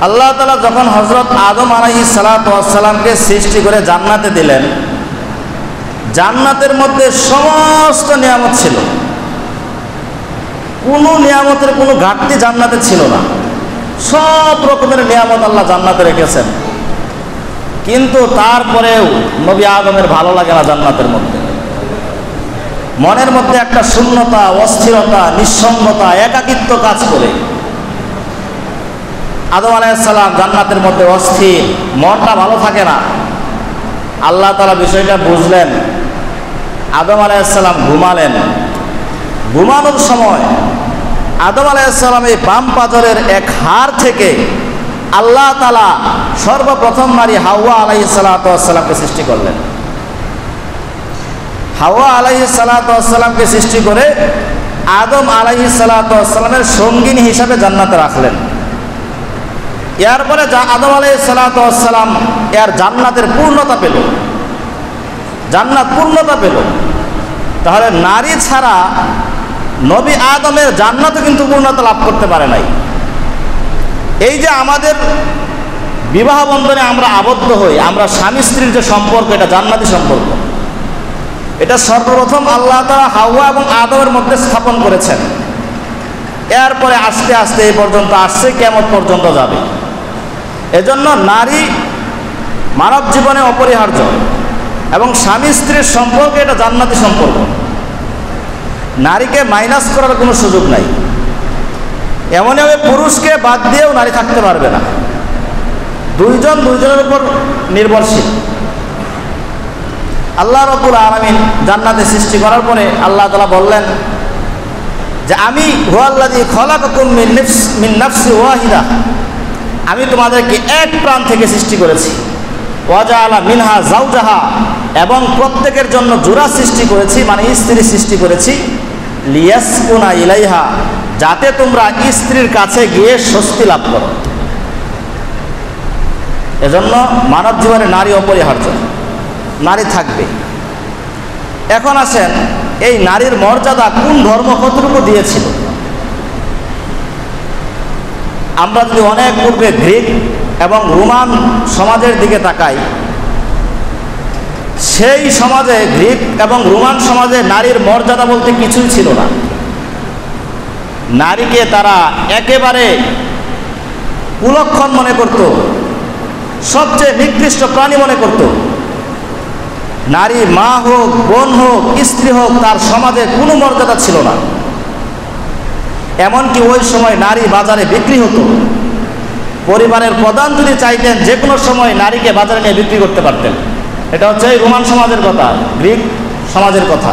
আল্লাহ তাআলা যখন হযরত আদম আলাইহিস সালাতু ওয়াস সালামকে সৃষ্টি করে জান্নাতে দিলেন, জান্নাতের মধ্যে সমস্ত নিয়ামত ছিল, কোনো নিয়ামতের কোনো ঘাটতি জান্নাতে ছিল না। সব রকমের নিয়ামত আল্লাহ জান্নাতে রেখেছেন, কিন্তু তারপরেও নবী আদমের ভালো লাগে না জান্নাতের মধ্যে। মনের মধ্যে একটা শূন্যতা, অস্থিরতা, নিঃসঙ্গতা, একাকিত্ব কাজ করে। আদম আলাইহিস সালাম জান্নাতের মধ্যে অস্থির, মনটা ভালো থাকে না। আল্লাহ তাআলা বিষয়টা বুঝলেন, আদম আলাইহিস সালাম ঘুমালেন। ঘুমানোর সময় আদম আলাইহিস সালাম এই বাম পাজরের এক হাড় থেকে আল্লাহ তাআলা সর্বপ্রথম নারী হাওয়া আলাইহিস সালাতু ওয়াস সালামকে সৃষ্টি করলেন। হাওয়া আলাইহিস সালাতু ওয়াস সালামকে সৃষ্টি করে আদম আলাইহিস সালাতু ওয়াস সালামের সঙ্গিনী হিসাবে জান্নাতে রাখলেন। এরপরে আদম আলাইহিস সালাতু ওয়াস সালাম এর জান্নাতের পূর্ণতা পেল, জান্নাত পূর্ণতা পেল। তাহলে নারী ছাড়া নবী আদমের জান্নাতও কিন্তু পূর্ণতা লাভ করতে পারে নাই। এই যে আমাদের বিবাহ বন্ধনে আমরা আবদ্ধ হই, আমরা স্বামী স্ত্রীর যে সম্পর্ক, এটা জান্নাতি সম্পর্ক। এটা সর্বপ্রথম আল্লাহ তাআলা হাওয়া এবং আদমের মধ্যে স্থাপন করেছেন। এরপরে আস্তে আস্তে এই পর্যন্ত আসছে, কিয়ামত পর্যন্ত যাবে। এজন্য নারী মানব জীবনে অপরিহার্য এবং স্বামী স্ত্রীর সম্পর্ক এটা জান্নাতি সম্পর্ক। নারীকে মাইনাস করার কোনো সুযোগ নাই। এমনভাবে পুরুষকে বাদ দিয়েও নারী থাকতে পারবে না, দুইজন দুইজনের উপর নির্ভরশীল। আল্লাহ রাব্বুল আলামিন জান্নাতে সৃষ্টি করার পরে আল্লাহ তাআলা বললেন যে আমি হুয়াল্লাযী খলাকাকুম মিন নাফসি ওয়াহিদা, আমি তোমাদেরকে এক প্রাণ থেকে সৃষ্টি করেছি। ওয়াজাআলা মিনহা যাওজাহা, এবং প্রত্যেকের জন্য জোড়া সৃষ্টি করেছি, মানে স্ত্রী সৃষ্টি করেছি। লিয়াসকুনা ইলাইহা, যাতে তোমরা স্ত্রীর কাছে গিয়ে স্বস্তি লাভ করো। এজন্য মানব জীবনে নারী অপরিহার্য, নারী থাকবে। এখন আসেন, এই নারীর মর্যাদা কোন ধর্ম কতটুকু দিয়েছিল? আমরা যদি অনেক পূর্বে গ্রিক এবং রোমান সমাজের দিকে তাকাই, সেই সমাজে, গ্রিক এবং রোমান সমাজে নারীর মর্যাদা বলতে কিছুই ছিল না। নারীকে তারা একেবারে কুলক্ষণ মনে করত, সবচেয়ে নিকৃষ্ট প্রাণী মনে করত। নারী মা হোক, বোন হোক, স্ত্রী হোক, তার সমাজে কোনো মর্যাদা ছিল না। এমনকি ওই সময় নারী বাজারে বিক্রি হতো। পরিবারের প্রধান যদি চাইতেন, যে কোনো সময় নারীকে বাজারে নিয়ে বিক্রি করতে পারতেন। এটা হচ্ছে এই রোমান সমাজের কথা, গ্রিক সমাজের কথা।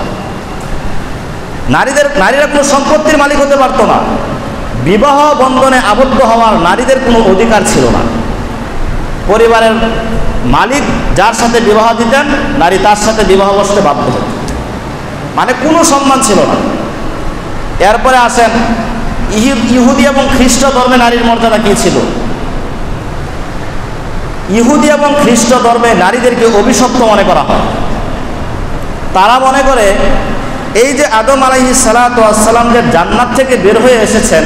নারীরা কোনো সম্পত্তির মালিক হতে পারত না। বিবাহ বন্ধনে আবদ্ধ হওয়ার নারীদের কোনো অধিকার ছিল না। পরিবারের মালিক যার সাথে বিবাহ দিতেন, নারী তার সাথে বিবাহ বসতে বাধ্য হতো, মানে কোনো সম্মান ছিল না। এরপরে আসেন ইহুদি এবং খ্রিস্ট ধর্মে নারীর মর্যাদা কী ছিল? ইহুদি এবং খ্রিস্ট ধর্মে নারীদেরকে অভিশপ্ত মনে করা হয়। তারা মনে করে এই যে আদম আলাইহিস সালাতু ওয়াস সালাম যে জান্নাত থেকে বের হয়ে এসেছেন,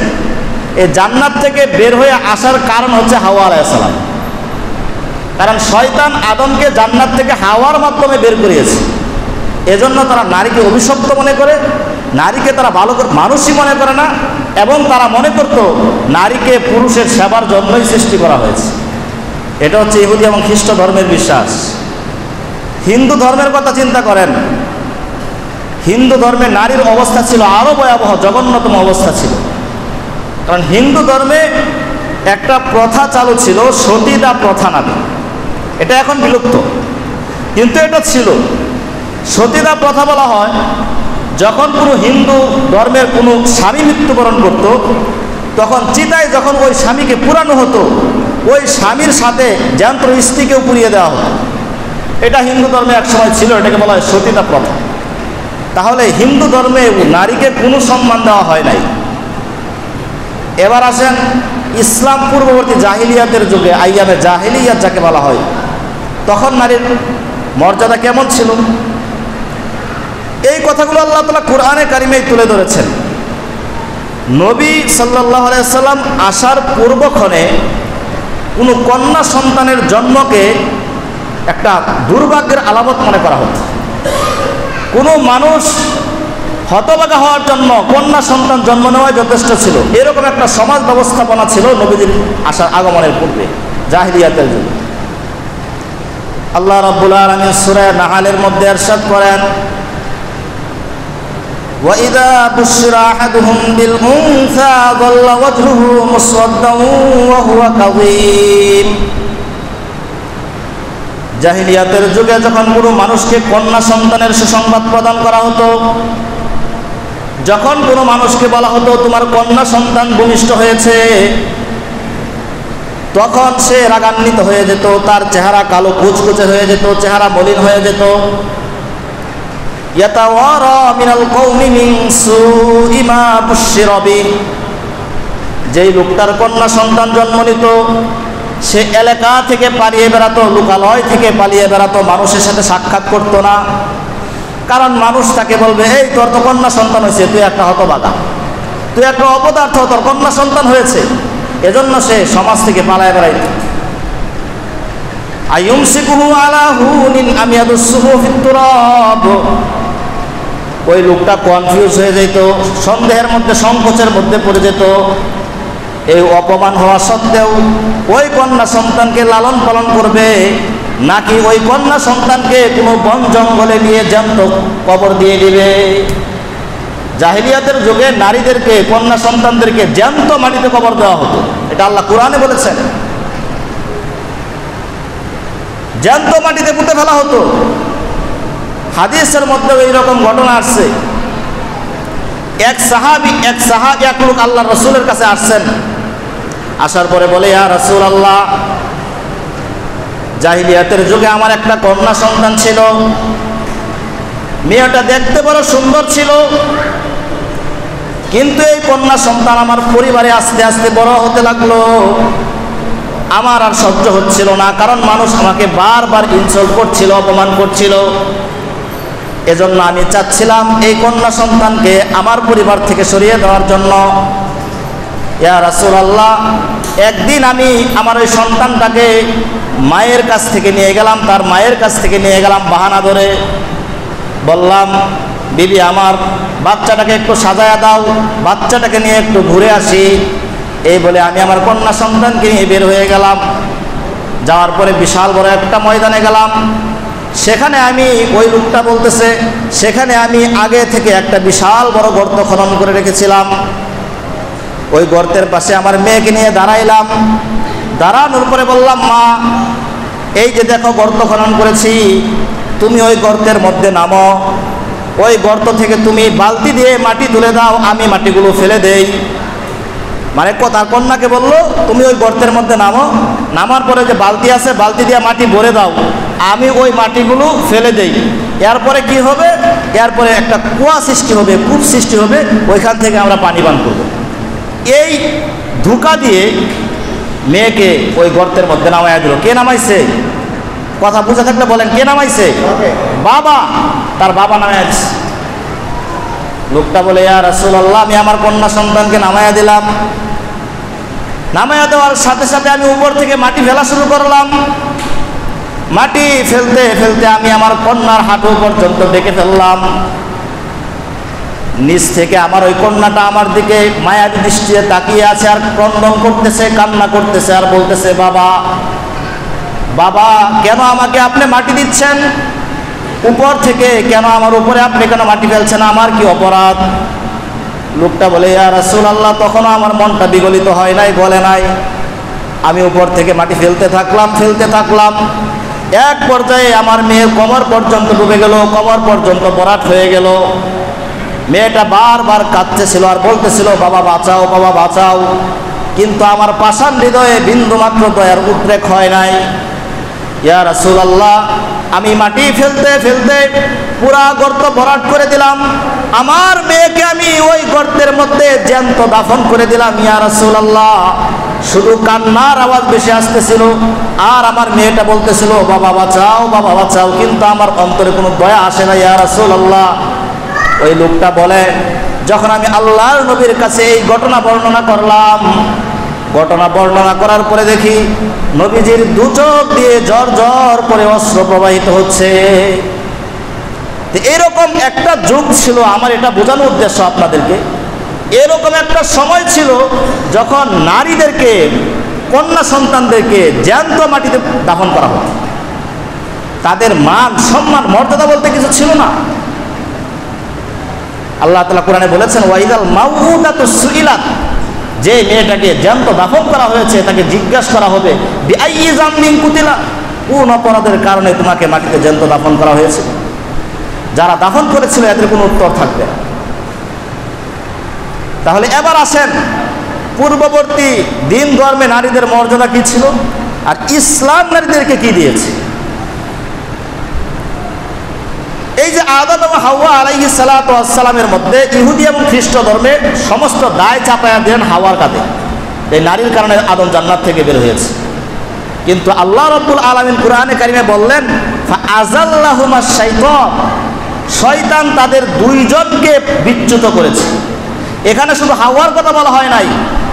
এই জান্নাত থেকে বের হয়ে আসার কারণ হচ্ছে হাওয়া আলাইহিস সালাম। কারণ শয়তান আদমকে জান্নাত থেকে হাওয়ার মাধ্যমে বের করিয়েছে। এজন্য তারা নারীকে অভিশপ্ত মনে করে, নারীকে তারা ভালো মানুষই মনে করে না, এবং তারা মনে করত নারীকে পুরুষের সেবার জন্যই সৃষ্টি করা হয়েছে। এটা হচ্ছে ইহুদি এবং খ্রিস্ট ধর্মের বিশ্বাস। হিন্দু ধর্মের কথা চিন্তা করেন, হিন্দু ধর্মে নারীর অবস্থা ছিল আরও ভয়াবহ, জঘন্যতম অবস্থা ছিল। কারণ হিন্দু ধর্মে একটা প্রথা চালু ছিল, সতীদাহ প্রথা নামে। এটা এখন বিলুপ্ত, কিন্তু এটা ছিল। সতীদাহ প্রথা বলা হয় যখন কোনো হিন্দু ধর্মের কোনো স্বামী মৃত্যুবরণ করত, তখন চিতায় যখন ওই স্বামীকে পুরানো হতো, ওই স্বামীর সাথে জ্যান্ত স্ত্রীকেও পুড়িয়ে দেওয়া হতো। এটা হিন্দু ধর্মে এক সময় ছিল, এটাকে বলা হয় সতীদাহ প্রথা। তাহলে হিন্দু ধর্মে নারীকে কোনো সম্মান দেওয়া হয় নাই। এবার আসেন ইসলাম পূর্ববর্তী জাহিলিয়াতের যুগে, আইয়ামে জাহিলিয়াত যাকে বলা হয়, তখন নারীর মর্যাদা কেমন ছিল? এই কথাগুলো আল্লাহ তাআলা কোরআনে কারিমেই তুলে ধরেছেন। নবী সাল্লাল্লাহু আলাইহি সাল্লাম আসার পূর্বক্ষণে কোনো কন্যা সন্তানের জন্মকে একটা দুর্ভাগ্যের আলামত মনে করা হতো। কোনো মানুষ হতভাগা হওয়ার জন্য কন্যা সন্তান জন্ম নেওয়াই যথেষ্ট ছিল, এরকম একটা সমাজ ব্যবস্থাপনা ছিল নবীজির আসার আগমনের পূর্বে জাহিলিয়াতের যুগে। আল্লাহ রাব্বুল আলামিন সূরা নাহলের মধ্যে ইরশাদ করেন, وَإِذَا بُشِّرَ أَحَدُهُم بِالْأُنثَى ظَلَّ وَجْهُهُ مُسْوَدًّا وَهُوَ كَظِيمٌ। জাহিলিয়াতের যুগে যখন কোনো মানুষকে কন্যা সন্তানের সুসংবাদ প্রদান করা হতো, যখন কোনো মানুষকে বলা হতো তোমার কন্যা সন্তান ভূমিষ্ঠ হয়েছে, তখন সে রাগান্বিত হয়ে যেত, তার চেহারা কালো কুচকুচে হয়ে যেত, চেহারা মলিন হয়ে যেত। ইয়াতাওয়ারা মিনাল কওমি মিন সুই মা বুশিরা বিহি, যেই লোকটার কন্যা সন্তান জন্ম নিত সে এলাকা থেকে পালিয়ে বেড়াতো, লোকালয় থেকে পালিয়ে বেড়াতো, মানুষের সাথে সাক্ষাৎ করতো না। কারণ মানুষ তাকে বলবে এই তোর তো কন্যা সন্তান হয়েছে, তুই একটা হতভাগা, তুই একটা অপদার্থ, তোর কন্যা সন্তান হয়েছে। এজন্য সে সমাজ থেকে পালায় বেড়াইত। আইয়ুমসিকুহু আলা হুনিন আম ইয়াদুসসুহু ফিত তুরাব, ওই লোকটা কনফিউজ হয়ে যেত, সন্দেহের মধ্যে সংকোচের মধ্যে পড়ে যেত। এই অপমান হওয়া সত্ত্বেও ওই কন্যা সন্তানকে লালন পালন করবে, নাকি ওই কন্যা সন্তানকে কোনো বন জঙ্গলে নিয়ে জ্যান্ত কবর দিয়ে দিবে। জাহিলিয়াতের যুগে নারীদেরকে, কন্যা সন্তানদেরকে জ্যান্ত মাটিতে কবর দেওয়া হতো, এটা আল্লাহ কোরআনে বলেছেন। জ্যান্ত মাটিতে পুঁতে ফেলা হতো। হাদিসের মধ্যে এইরকম ঘটনা আসছে। এক লোক আল্লাহ রসুলের কাছে আসছেন, আসার পরে বলে ইয়া রাসূলুল্লাহ, জাহিলিয়াতের যুগে আমার একটা কন্যা সন্তান ছিল, মেয়েটা দেখতে বড় সুন্দর ছিল, কিন্তু এই কন্যা সন্তান আমার পরিবারে আস্তে আস্তে বড় হতে লাগলো, আমার আর সহ্য হচ্ছিল না, কারণ মানুষ আমাকে বারবার ইনসাল্ট করছিল, অপমান করছিল। এজন্য আমি চাচ্ছিলাম এই কন্যা সন্তানকে আমার পরিবার থেকে সরিয়ে দেওয়ার জন্য। ইয়া রাসূলুল্লাহ, একদিন আমি আমার ওই সন্তানটাকে মায়ের কাছ থেকে নিয়ে গেলাম, তার মায়ের কাছ থেকে নিয়ে গেলাম বাহানা ধরে, বললাম বিবি আমার বাচ্চাটাকে একটু সাজায়া দাও, বাচ্চাটাকে নিয়ে একটু ঘুরে আসি। এই বলে আমি আমার কন্যা সন্তানকে নিয়ে বের হয়ে গেলাম। যাওয়ার পরে বিশাল বড় একটা ময়দানে গেলাম। সেখানে আমি, ওই লোকটা বলতেছে, সেখানে আমি আগে থেকে একটা বিশাল বড় গর্ত খনন করে রেখেছিলাম। ওই গর্তের পাশে আমার মেয়েকে নিয়ে দাঁড়াইলাম। দাঁড়ানোর পরে বললাম, মা এই যে দেখো গর্ত খনন করেছি, তুমি ওই গর্তের মধ্যে নামো, ওই গর্ত থেকে তুমি বালতি দিয়ে মাটি তুলে দাও, আমি মাটিগুলো ফেলে দেই। মানে তার কন্যাকে বললো তুমি ওই গর্তের মধ্যে নামো, নামার পরে যে বালতি আছে বালতি দিয়ে মাটি ভরে দাও, আমি ওই মাটিগুলো ফেলে দেই। এরপরে কি হবে, এরপরে একটা কুয়া সৃষ্টি হবে, কূপ সৃষ্টি হবে, ওইখান থেকে আমরা পানি পান করব। এই ধোঁকা দিয়ে মেয়েকে ওই গর্তের মধ্যে নামাইয়া দিল। কে নামাইছে? কথা বুঝে থাকলে বলেন, কে নামাইছে? বাবা, তার বাবা নামাইছে। লোকটা বলে ইয়া রাসূলুল্লাহ, আমি আমার কন্যা সন্তানকে নামাইয়া দিলাম। নামাইয়া দেওয়ার সাথে সাথে আমি উপর থেকে মাটি ফেলা শুরু করলাম। মাটি ফেলতে ফেলতে আমি আমার কন্যার হাঁটু পর্যন্ত ডেকে ফেললাম। নিচ থেকে আমার ওই কন্যাটা আমার দিকে মায়াবী দৃষ্টিতে তাকিয়ে আছে, আর ক্রন্দন করতেছে, কান্না করতেছে, আর বলতেছে বাবা, বাবা কেন আমাকে আপনি মাটি দিচ্ছেন? উপর থেকে কেন আমার উপরে আপনি কেন মাটি ফেলছেন? আমার কি অপরাধ? লোকটা বলে ইয়া রাসূলুল্লাহ, তখনও আমার মনটা বিগলিত হয় নাই, গলে নাই। আমি উপর থেকে মাটি ফেলতে থাকলাম। এক পর্যায়ে আমার মেয়ের কোমর পর্যন্ত ডুবে গেল, কোমর পর্যন্ত ভরাট হয়ে গেল। মেয়েটা বারবার কাঁদতেছিল আর বলতেছিল বাবা বাঁচাও, বাবা বাঁচাও। কিন্তু আমার পাষাণ হৃদয়ে বিন্দুমাত্র দয়ার উদ্রেক হয় নাই। ইয়া রাসূলুল্লাহ, আমি মাটি ফেলতে ফেলতে পুরা গর্ত ভরাট করে দিলাম। আমার মেয়েকে আমি ওই গর্তের মধ্যে জ্যান্ত দাফন করে দিলাম। ইয়া রাসূলুল্লাহ, শুধু কান্নার আওয়াজ বেশি আসতেছিল, আর আমার মেয়েটা বলতেছিল বাবা বাঁচাও, বাবা বাঁচাও, কিন্তু আমার অন্তরে কোনো দয়া আসে না। ইয়া রাসূলুল্লাহ, ওই লোকটা বলে যখন আমি আল্লাহর নবীর কাছে এই ঘটনা বর্ণনা করলাম, ঘটনা বর্ণনা করার পরে দেখি নবীজির দু চোখ দিয়ে ঝর ঝর করে অশ্রু প্রবাহিত হচ্ছে। এরকম একটা যুগ ছিল, আমার এটা বোঝানোর উদ্দেশ্য আপনাদেরকে, এরকম একটা সময় ছিল যখন নারীদেরকে, কন্যা সন্তানদেরকে জ্যান্ত মাটিতে দাফন করা হতো। তাদের মান সম্মান মর্যাদা বলতে কিছু ছিল না। আল্লাহ তাআলা কোরআনে বলেছেন, ওয়াইদাল মাউউদাতু সুইলাত, যে মেয়েটাকে জ্যান্ত দাফন করা হয়েছে তাকে জিজ্ঞাসা করা হবে বিআইয়ি যামবিন কুতিলা, কোন অপরাধের কারণে তোমাকে মাটিতে জ্যান্ত দাফন করা হয়েছে। যারা দাফন করেছিল এদের কোনো উত্তর থাকবে না। তাহলে এবার আসেন, পূর্ববর্তী দিন ধর্মে নারীদের মর্যাদা কি ছিল আর ইসলাম নারীদেরকে কি দিয়েছে। এই যে আদম এবং হাওয়া আলাইহিস সালাতু ওয়াস সালামের মধ্যে ইহুদি এবং খ্রিস্ট ধর্মে সমস্ত দায় চাপায়া দেন হাওয়ার কাঁধে। এই নারীর কারণে আদম জান্নাত থেকে বের হয়েছে। কিন্তু আল্লাহ রাব্বুল আলামিন কোরআনে কারিমে বললেন, ফাআযাল্লাহুমাশ শাইতান, শয়তান তাদের দুইজনকে বিচ্যুত করেছে। এখানে শুধু হাওয়ার কথা বলা হয় নাই,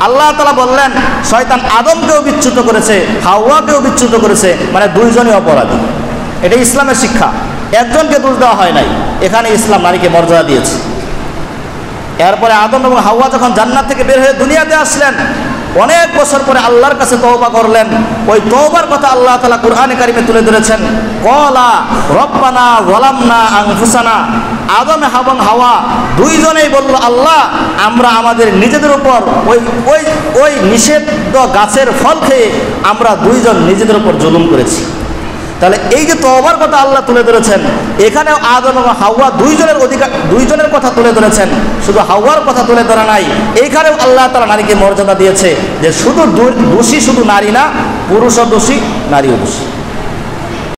আল্লাহ তাআলা বললেন শয়তান আদমকেও বিচ্যুত করেছে, হাওয়াকেও বিচ্যুত করেছে, মানে দুইজনই অপরাধী। এটা ইসলামের শিক্ষা, একজনকে দোষ দেওয়া হয় নাই। এখানে ইসলাম নারীকে মর্যাদা দিয়েছে। এরপরে আদম এবং হাওয়া যখন জান্নাত থেকে বের হয়ে দুনিয়াতে আসলেন, অনেক বছর পরে আল্লাহর কাছে তওবা করলেন। ওই তওবার কথা আল্লাহ তাআলা কুরআনে কারিমে তুলে ধরেছেন, ক্বালা রব্বানা যালামনা আনফুসানা। আদম এবং হাওয়া দুইজনেই বলল, আল্লাহ আমরা আমাদের নিজেদের উপর ওই নিষিদ্ধ গাছের ফল খেয়ে আমরা দুইজন নিজেদের উপর জুলুম করেছি। তাহলে এই যে তওবার কথা আল্লাহ তুলে ধরেছেন, এখানেও আদম এবং হাওয়া দুইজনের কথা তুলে ধরেছেন, শুধু হাওয়ার কথা তুলে ধরা নাই। এইখানেও আল্লাহ তাআলা নারীকে মর্যাদা দিয়েছে যে শুধু দোষী শুধু নারী না, পুরুষও দোষী, নারীও দোষী।